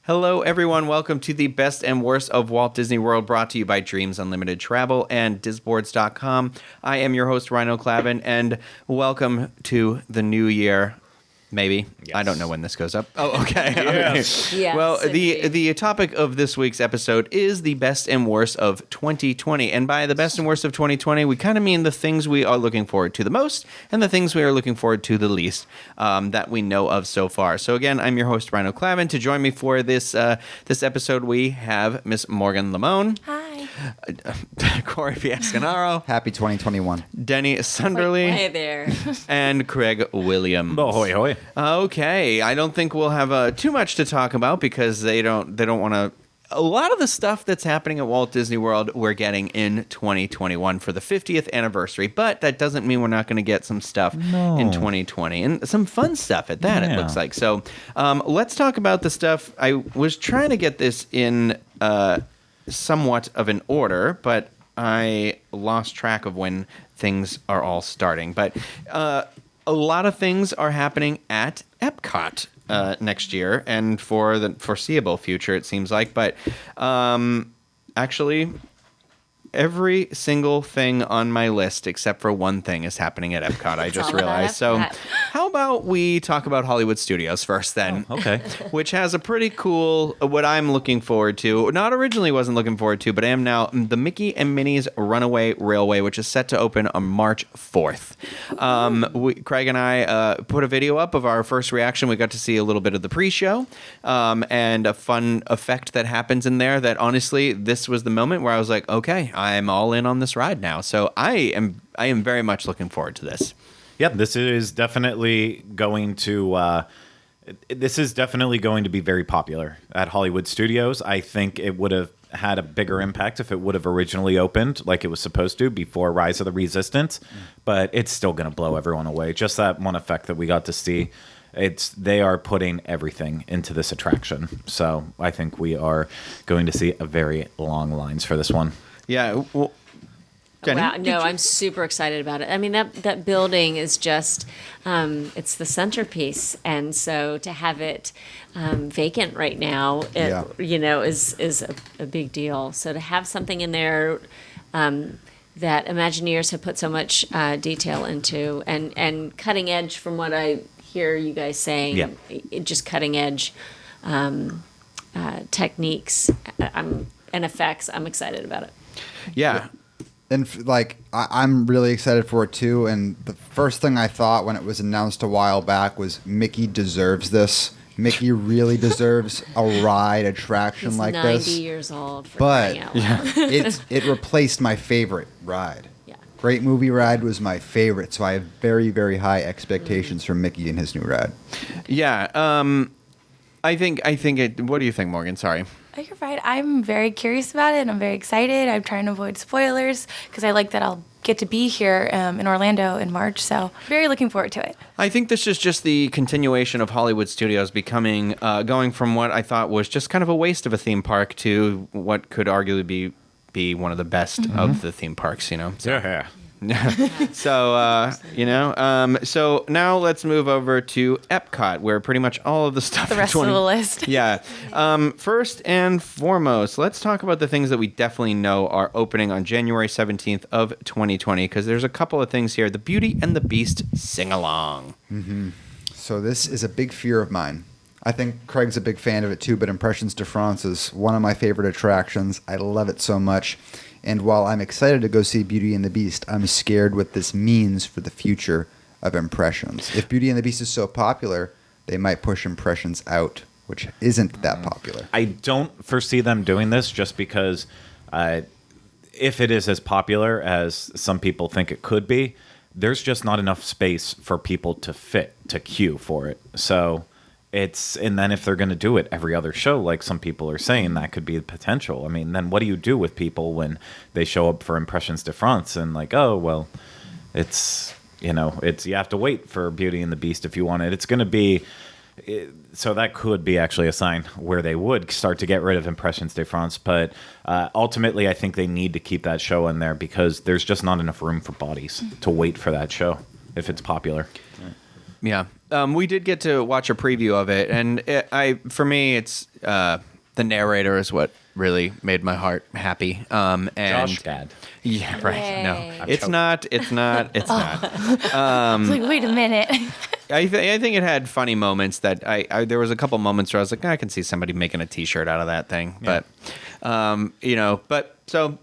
Hello, everyone. Welcome to the best and worst of Walt Disney World, brought to you by Dreams Unlimited Travel and Disboards.com. I am your host, Rhino Clavin, and welcome to the new year. Maybe. Yes. I don't know when this goes up. Oh, okay. Yes. Okay. Yes, well, the topic of this week's episode is the best and worst of 2020. And by the best and worst of 2020, we kind of mean the things we are looking forward to the most and the things we are looking forward to the least that we know of so far. So again, I'm your host, Rhino Clavin. To join me for this episode, we have Miss Morgan Lamone. Hi. Corey Fiascanaro. Happy 2021. Denny Sunderly. Hey there. And Craig Williams. Ahoy, hoy. Okay, I don't think we'll have too much to talk about because they don't want to. A lot of the stuff that's happening at Walt Disney World we're getting in 2021 for the 50th anniversary, but that doesn't mean we're not going to get some stuff in 2020 and some fun stuff at that. It looks like. So let's talk about the stuff. I was trying to get this in somewhat of an order, but I lost track of when things are all starting. But a lot of things are happening at Epcot next year and for the foreseeable future, it seems like. But actually, every single thing on my list except for one thing is happening at Epcot. I just realized. So how about we talk about Hollywood Studios first then? Oh, okay. Which has a pretty cool, what I'm looking forward to. Not originally wasn't looking forward to, but I am now. The Mickey and Minnie's Runaway Railway, which is set to open on March 4th. Craig and I put a video up of our first reaction. We got to see a little bit of the pre-show and a fun effect that happens in there that honestly, this was the moment where I was like, okay, I'm all in on this ride now. So I am very much looking forward to this. Yeah, this is definitely going to be very popular at Hollywood Studios. I think it would have had a bigger impact if it would have originally opened like it was supposed to before Rise of the Resistance, but it's still going to blow everyone away. Just that one effect that we got to see. They are putting everything into this attraction. So I think we are going to see a very long lines for this one. Yeah. Well, Jenny, Wow, no, I'm super excited about it. I mean, that building is just, it's the centerpiece. And so to have it vacant right now, is a big deal. So to have something in there that Imagineers have put so much detail into and cutting edge from what I hear you guys saying, just cutting edge techniques and effects. I'm excited about it. Yeah. And I'm really excited for it too. And the first thing I thought when it was announced a while back was Mickey deserves this. Mickey really deserves a ride attraction like this. 90 years old. But it replaced my favorite ride. Yeah. Great Movie Ride was my favorite, so I have very, very high expectations for Mickey and his new ride. Yeah. I think it. What do you think, Morgan? Sorry. Oh, you're right. I'm very curious about it, and I'm very excited. I'm trying to avoid spoilers because I like that I'll get to be here in Orlando in March, so very looking forward to it. I think this is just the continuation of Hollywood Studios becoming, going from what I thought was just kind of a waste of a theme park to what could arguably be one of the best of the theme parks, you know? So. Yeah. So, so now let's move over to Epcot, where pretty much all of the stuff... The rest of the list. Yeah. First and foremost, let's talk about the things that we definitely know are opening on January 17th of 2020, because there's a couple of things here. The Beauty and the Beast Sing-Along. Mm-hmm. So this is a big fear of mine. I think Craig's a big fan of it too, but Impressions de France is one of my favorite attractions. I love it so much. And while I'm excited to go see Beauty and the Beast, I'm scared what this means for the future of Impressions. If Beauty and the Beast is so popular, they might push Impressions out, which isn't that popular. I don't foresee them doing this just because if it is as popular as some people think it could be, there's just not enough space for people to queue for it. So and then if they're going to do it every other show, like some people are saying, that could be the potential. I mean, then what do you do with people when they show up for Impressions de France and like, oh, well, it's you have to wait for Beauty and the Beast if you want it. It's going to be, so that could be actually a sign where they would start to get rid of Impressions de France. But ultimately, I think they need to keep that show in there because there's just not enough room for bodies to wait for that show if it's popular. Yeah. we did get to watch a preview of it, and for me, it's the narrator is what really made my heart happy. And Josh Gad. Yeah, right. Yay. No, it's not. It's not. It's not. It's like, wait a minute. I think it had funny moments that there was a couple moments where I was like, I can see somebody making a T-shirt out of that thing, Yeah. but so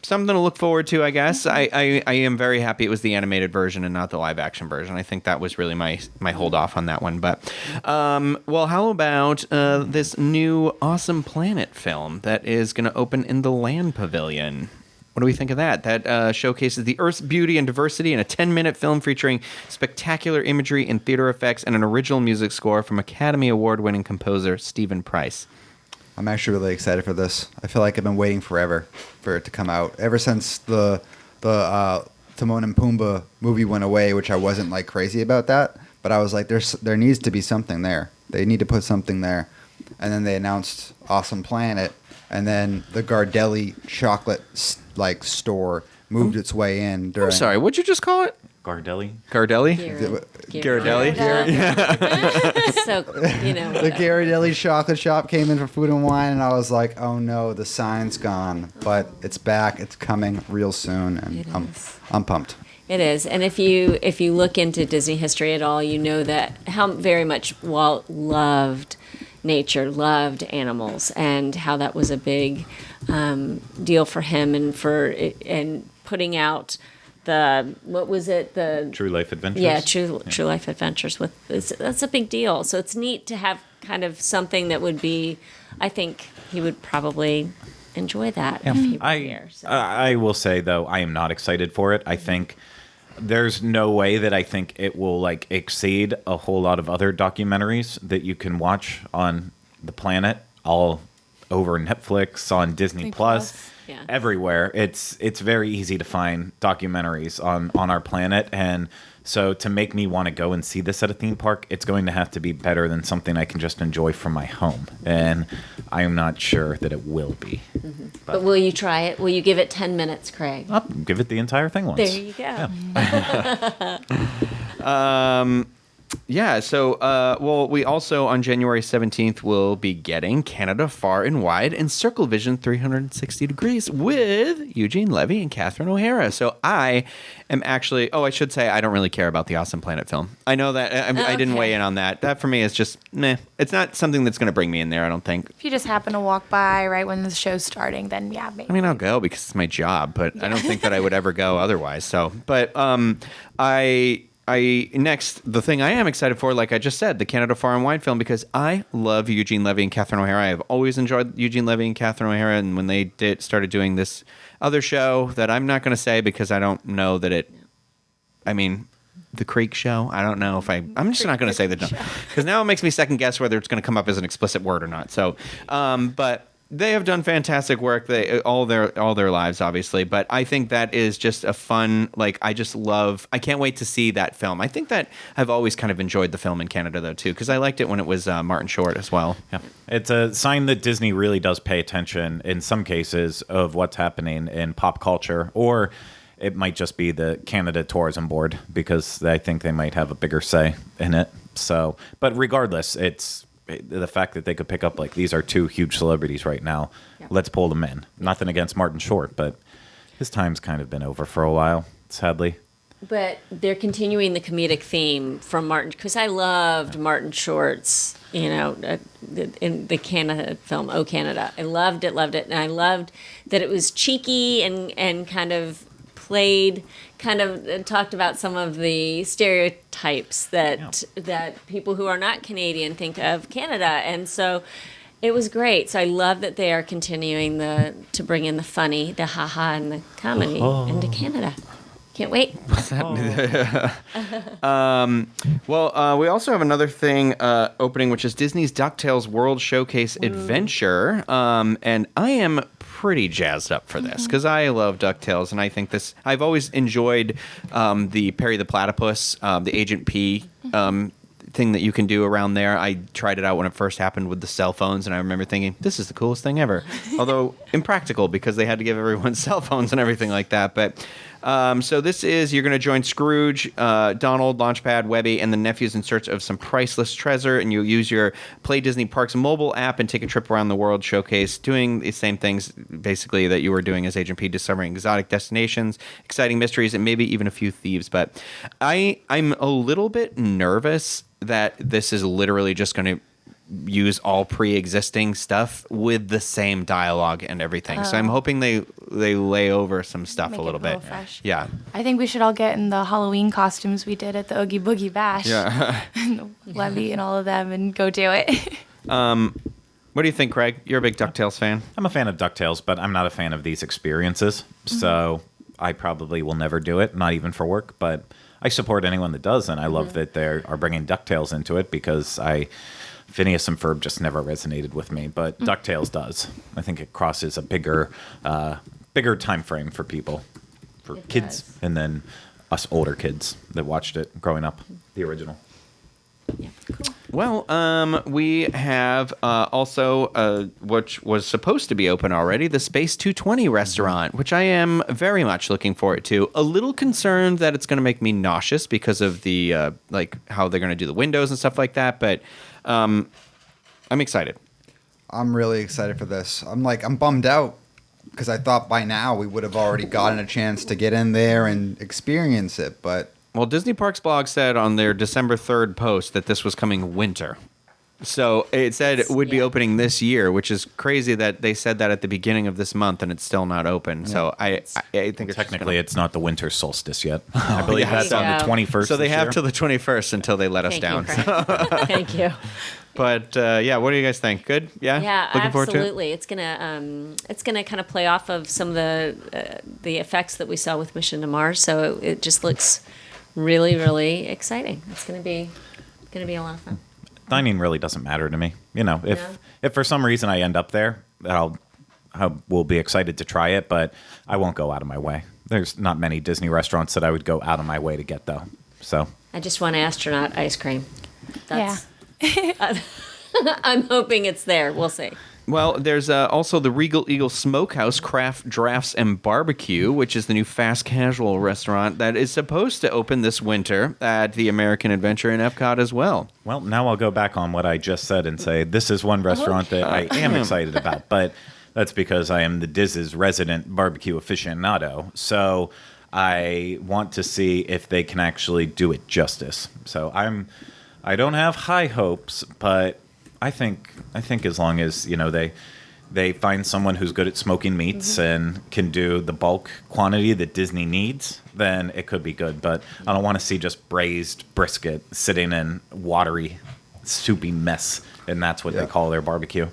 something to look forward to, I guess. I am very happy it was the animated version and not the live action version. I think that was really my hold off on that one. But well, how about this new Awesome Planet film that is going to open in the Land Pavilion? What do we think of that? That showcases the Earth's beauty and diversity in a 10-minute film featuring spectacular imagery and theater effects and an original music score from Academy Award-winning composer Stephen Price. I'm actually really excited for this. I feel like I've been waiting forever for it to come out. Ever since the Timon and Pumbaa movie went away, which I wasn't like crazy about that, but I was like, there needs to be something there. They need to put something there. And then they announced Awesome Planet, and then the Gardelli chocolate store moved its way in. I'm sorry, what'd you just call it? Gardelli. Gardelli? Ghirardelli. So, The Ghirardelli chocolate shop came in for Food and Wine, and I was like, oh no, the sign's gone. But it's back. It's coming real soon, and I'm pumped. It is, and if you look into Disney history at all, you know that how very much Walt loved nature, loved animals, and how that was a big deal for him, and putting out the True Life Adventures. Yeah, True Life Adventures. That's a big deal. So it's neat to have kind of something that would be. I think he would probably enjoy that if he were here. So. I will say though, I am not excited for it. I think there's no way that I think it will like exceed a whole lot of other documentaries that you can watch on the planet, all over Netflix, on Disney Plus. Yeah. Everywhere. It's very easy to find documentaries on our planet, and so to make me want to go and see this at a theme park, it's going to have to be better than something I can just enjoy from my home, and I am not sure that it will be. Mm-hmm. But will you try it? Will you give it 10 minutes, Craig? I'll give it the entire thing once. There you go. Yeah, so, we also, on January 17th, will be getting Canada Far and Wide and Circle Vision 360 Degrees with Eugene Levy and Catherine O'Hara. So I am actually, I should say I don't really care about the Awesome Planet film. I know that, I didn't weigh in on that. That for me is just, meh. It's not something that's going to bring me in there, I don't think. If you just happen to walk by right when the show's starting, then yeah, maybe. I mean, I'll go because it's my job, but I don't think that I would ever go otherwise. So, but next, the thing I am excited for, like I just said, the Canada Far and Wide film, because I love Eugene Levy and Catherine O'Hara. I have always enjoyed Eugene Levy and Catherine O'Hara, and when they started doing this other show that I'm not going to say because I don't know that the Creek Show. I don't know if I'm just not going to say the because now it makes me second guess whether it's going to come up as an explicit word or not. So, but they have done fantastic work. They all their lives, obviously, but I think that is just a fun. I can't wait to see that film. I think that I've always kind of enjoyed the film in Canada though too, because I liked it when it was Martin Short as well. Yeah, it's a sign that Disney really does pay attention in some cases of what's happening in pop culture, or it might just be the Canada Tourism Board because I think they might have a bigger say in it. So, but regardless, it's the fact that they could pick up these are two huge celebrities right now. Yep. Let's pull them in. Nothing against Martin Short, but his time's kind of been over for a while, sadly. But they're continuing the comedic theme from Martin, because I loved Martin Short's, in the Canada film, Oh Canada. I loved it, and I loved that it was cheeky and kind of talked about some of the stereotypes that people who are not Canadian think of Canada, and so it was great. So I love that they are continuing to bring in the funny, the haha, and the comedy into Canada. Can't wait. We also have another thing opening, which is Disney's DuckTales World Showcase Adventure, and I am pretty jazzed up for this because I love DuckTales, and I think I've always enjoyed the Perry the Platypus, the Agent P thing that you can do around there. I tried it out when it first happened with the cell phones, and I remember thinking, this is the coolest thing ever. Although impractical because they had to give everyone cell phones and everything like that. But So this is, you're going to join Scrooge, Donald, Launchpad, Webby, and the nephews in search of some priceless treasure, and you'll use your Play Disney Parks mobile app and take a trip around the world showcase, doing the same things, basically, that you were doing as Agent P, discovering exotic destinations, exciting mysteries, and maybe even a few thieves. But I'm a little bit nervous that this is literally just going to use all pre-existing stuff with the same dialogue and everything. So I'm hoping they lay over some stuff Make a it little bit. fresh. Yeah. I think we should all get in the Halloween costumes we did at the Oogie Boogie Bash. Yeah. And the Levy and all of them and go do it. What do you think, Craig? You're a big DuckTales fan. I'm a fan of DuckTales, but I'm not a fan of these experiences. So I probably will never do it, not even for work. But I support anyone that does, and I love that they are bringing DuckTales into it because Phineas and Ferb just never resonated with me, but DuckTales does. I think it crosses a bigger time frame for people, for It kids, does. and then us older kids that watched it growing up, the original. Yeah, cool. Well, we have also, which was supposed to be open already, the Space 220 restaurant, which I am very much looking forward to. A little concerned that it's going to make me nauseous because of the, how they're going to do the windows and stuff like that, but I'm excited. I'm really excited for this. I'm bummed out because I thought by now we would have already gotten a chance to get in there and experience it, but Well, Disney Parks blog said on their December 3rd post that this was coming winter. So it said it would be Yeah. opening this year, which is crazy that they said that at the beginning of this month and it's still not open. So I think it's Technically, it's not the winter solstice yet. I believe yeah, that's so- on the 21st. so they this have year. till the 21st until they let us Thank down. you, Frank. Thank you. But yeah, what do you guys think? Good? Yeah. Yeah, Looking forward to it. absolutely. It's gonna kind of play off of some of the effects that we saw with Mission to Mars. So it just looks really, really exciting. It's gonna be a lot of fun. Dining really doesn't matter to me. Yeah. If for some reason I end up there, I will be excited to try it, but I won't go out of my way. There's not many Disney restaurants that I would go out of my way to get, though. So I just want astronaut ice cream. Yeah. I'm hoping it's there. We'll see. Well, there's also the Regal Eagle Smokehouse Craft Drafts and Barbecue, which is the new fast casual restaurant that is supposed to open this winter at the American Adventure in Epcot as well. Well, now I'll go back on what I just said and say this is one restaurant that I am excited about, but that's because I am the Diz's resident barbecue aficionado. So I want to see if they can actually do it justice. So I don't have high hopes, but I think as long as they find someone who's good at smoking meats and can do the bulk quantity that Disney needs, then it could be good. But I don't want to see just braised brisket sitting in watery, soupy mess, and that's what they call their barbecue.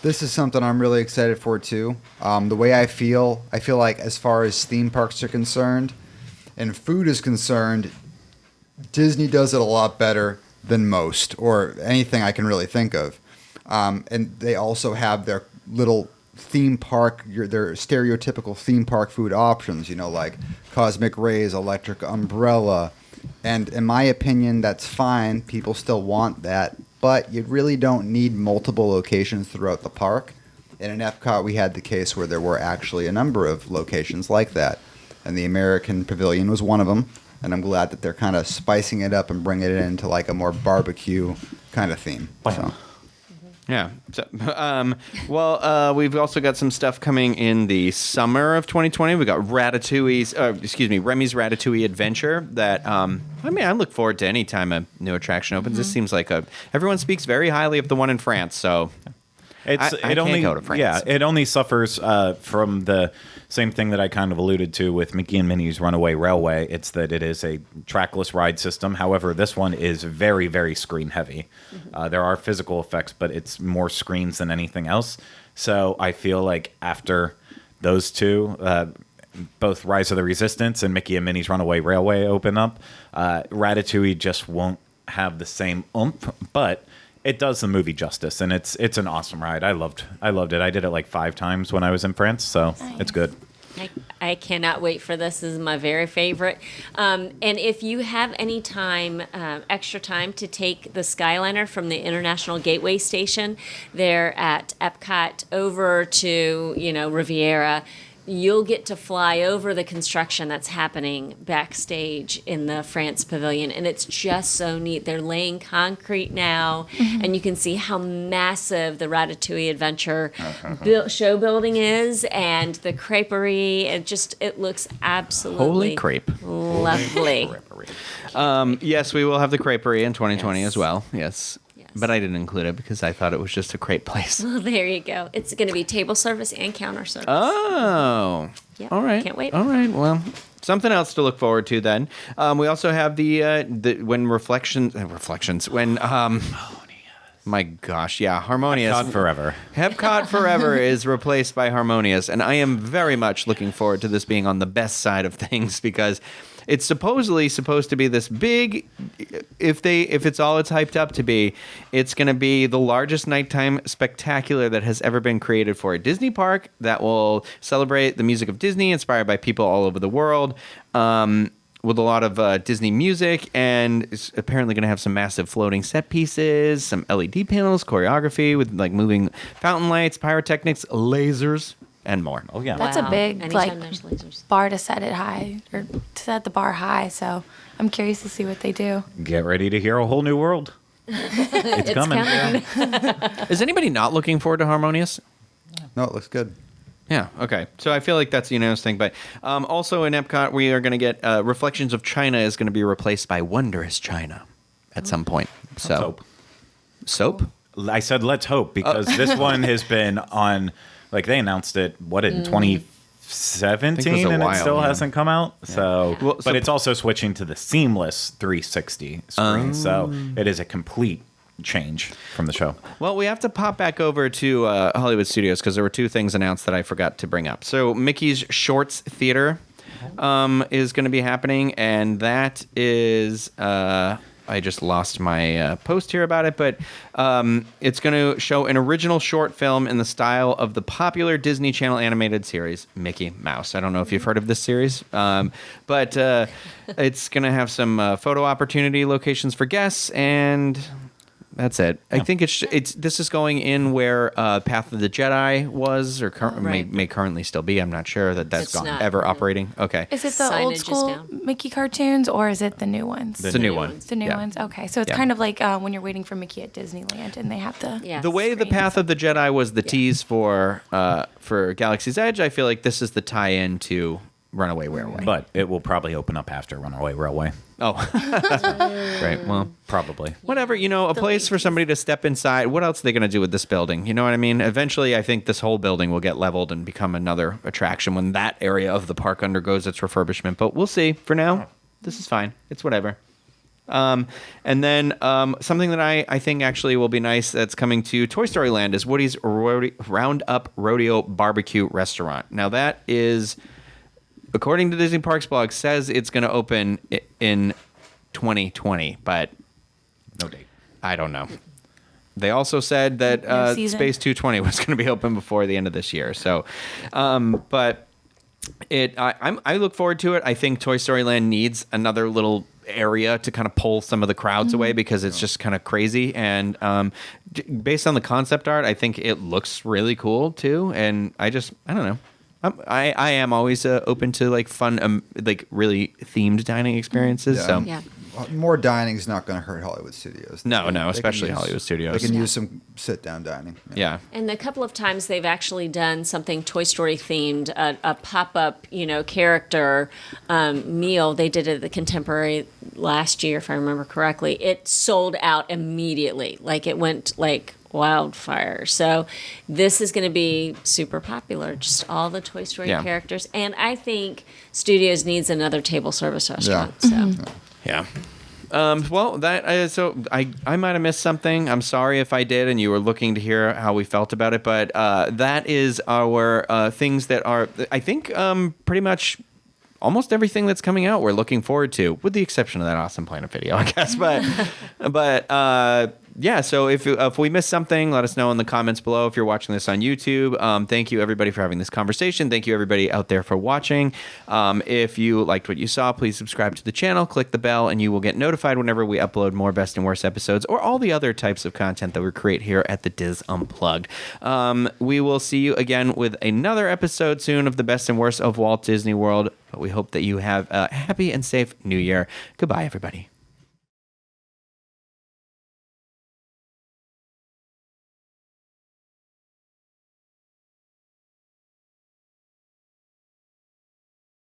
this is something I'm really excited for too. The way I feel like as far as theme parks are concerned and food is concerned, Disney does it a lot better than most, or anything I can really think of. And they also have their little theme park, their stereotypical theme park food options, like Cosmic Rays, Electric Umbrella. And in my opinion, that's fine. People still want that. But you really don't need multiple locations throughout the park. And in Epcot, we had the case where there were actually a number of locations like that. And the American Pavilion was one of them. And I'm glad that they're kind of spicing it up and bringing it into like a more barbecue kind of theme. So. Yeah. So, we've also got some stuff coming in the summer of 2020. We got Remy's Ratatouille Adventure. That I look forward to any time a new attraction opens. This seems like everyone speaks very highly of the one in France. So I can't go to France. Yeah, it only suffers from the same thing that I kind of alluded to with Mickey and Minnie's Runaway Railway. It's that it is a trackless ride system. However, this one is very, very screen heavy. There are physical effects, but it's more screens than anything else. So I feel like after those two, both Rise of the Resistance and Mickey and Minnie's Runaway Railway open up, Ratatouille just won't have the same oomph, but it does the movie justice, and it's an awesome ride. I loved it. I did it like 5 times when I was in France, so it's good. I cannot wait for this. This is my very favorite. And if you have any time, extra time to take the Skyliner from the International Gateway Station there at Epcot over to, Riviera, you'll get to fly over the construction that's happening backstage in the France Pavilion, and it's just so neat. They're laying concrete now, and you can see how massive the Ratatouille Adventure show building is, and the creperie. It looks absolutely Holy crepe. lovely. Yes, we will have the creperie in 2020 Yes. as well. Yes. Yes. But I didn't include it because I thought it was just a crepe place. Well, there you go. It's going to be table service and counter service. Oh. Yep. All right. Can't wait. All right. Well, something else to look forward to then. We also have when my gosh, yeah, Harmonious. Epcot forever. Epcot Forever is replaced by Harmonious, and I am very much looking forward to this being on the best side of things because it's supposedly supposed to be this big. If it's all it's hyped up to be, it's going to be the largest nighttime spectacular that has ever been created for a Disney park that will celebrate the music of Disney, inspired by people all over the world. With a lot of Disney music, and it's apparently going to have some massive floating set pieces, some LED panels, choreography with like moving fountain lights, pyrotechnics, lasers, and more. Oh yeah. That's a big Anytime there's lasers. bar to set it high, or to set the bar high. So I'm curious to see what they do. Get ready to hear a whole new world. It's coming. Is anybody not looking forward to Harmonious? No, it looks good. Yeah, okay. So I feel like that's a unanimous thing. But also in Epcot, we are going to get Reflections of China is going to be replaced by Wondrous China at some point. So Let's hope. Soap? I said let's hope because this one has been on, like they announced it, in 2017 and while, it still yeah. hasn't come out. So, Well, but it's also switching to the seamless 360 screen. So it is a complete change from the show. Well, we have to pop back over to Hollywood Studios because there were two things announced that I forgot to bring up. So Mickey's Shorts Theater is going to be happening, and that is... I just lost my post here about it, but it's going to show an original short film in the style of the popular Disney Channel animated series, Mickey Mouse. I don't know if you've heard of this series, but it's going to have some photo opportunity locations for guests, and that's it. I think this is going in where Path of the Jedi was, or Right. may currently still be. I'm not sure that's It's not. ever operating. Okay. Is it the Signage old is school down. Mickey cartoons, or is it the new ones? It's a new one. It's the new Yeah. ones. Okay, so it's Yeah. kind of like when you're waiting for Mickey at Disneyland, and they have the Yeah. The way the screens. Path of the Jedi was the tease for Galaxy's Edge, I feel like this is the tie-in to Runaway Railway. But it will probably open up after Runaway Railway. Oh, great. Well, Probably. whatever. A place for somebody to step inside. What else are they going to do with this building? You know what I mean? Eventually, I think this whole building will get leveled and become another attraction when that area of the park undergoes its refurbishment. But we'll see. For now, this is fine. It's whatever. And then something that I think actually will be nice that's coming to Toy Story Land is Woody's Roundup Rodeo Barbecue Restaurant. Now, that is... according to Disney Parks blog, says it's going to open in 2020, but No date. I don't know. They also said that No season. Space 220 was going to be open before the end of this year. So, but I look forward to it. I think Toy Story Land needs another little area to kind of pull some of the crowds away because it's just kind of crazy. And based on the concept art, I think it looks really cool too. And I don't know. I am always open to like fun, like really themed dining experiences. Yeah. So Yeah. More dining is not going to hurt Hollywood Studios. No, They can especially use- Hollywood Studios. They can Yeah. use some sit-down dining. yeah. And a couple of times they've actually done something Toy Story themed, a pop-up, character meal. They did it at the Contemporary last year, if I remember correctly. It sold out immediately. Like it went like wildfire. So this is going to be super popular. Just all the Toy Story Yeah. characters. And I think Studios needs another table service restaurant. So Yeah. Well, that so I might have missed something. I'm sorry if I did, and you were looking to hear how we felt about it. But that is our things that are, I think, pretty much almost everything that's coming out. We're looking forward to, with the exception of that awesome Planet video, I guess. But yeah, so if we missed something, let us know in the comments below. If you're watching this on YouTube, thank you everybody for having this conversation. Thank you everybody out there for watching. If you liked what you saw, please subscribe to the channel, click the bell, and you will get notified whenever we upload more Best and Worst episodes or all the other types of content that we create here at the Diz Unplugged. We will see you again with another episode soon of the Best and Worst of Walt Disney World, but we hope that you have a happy and safe New Year. Goodbye, everybody.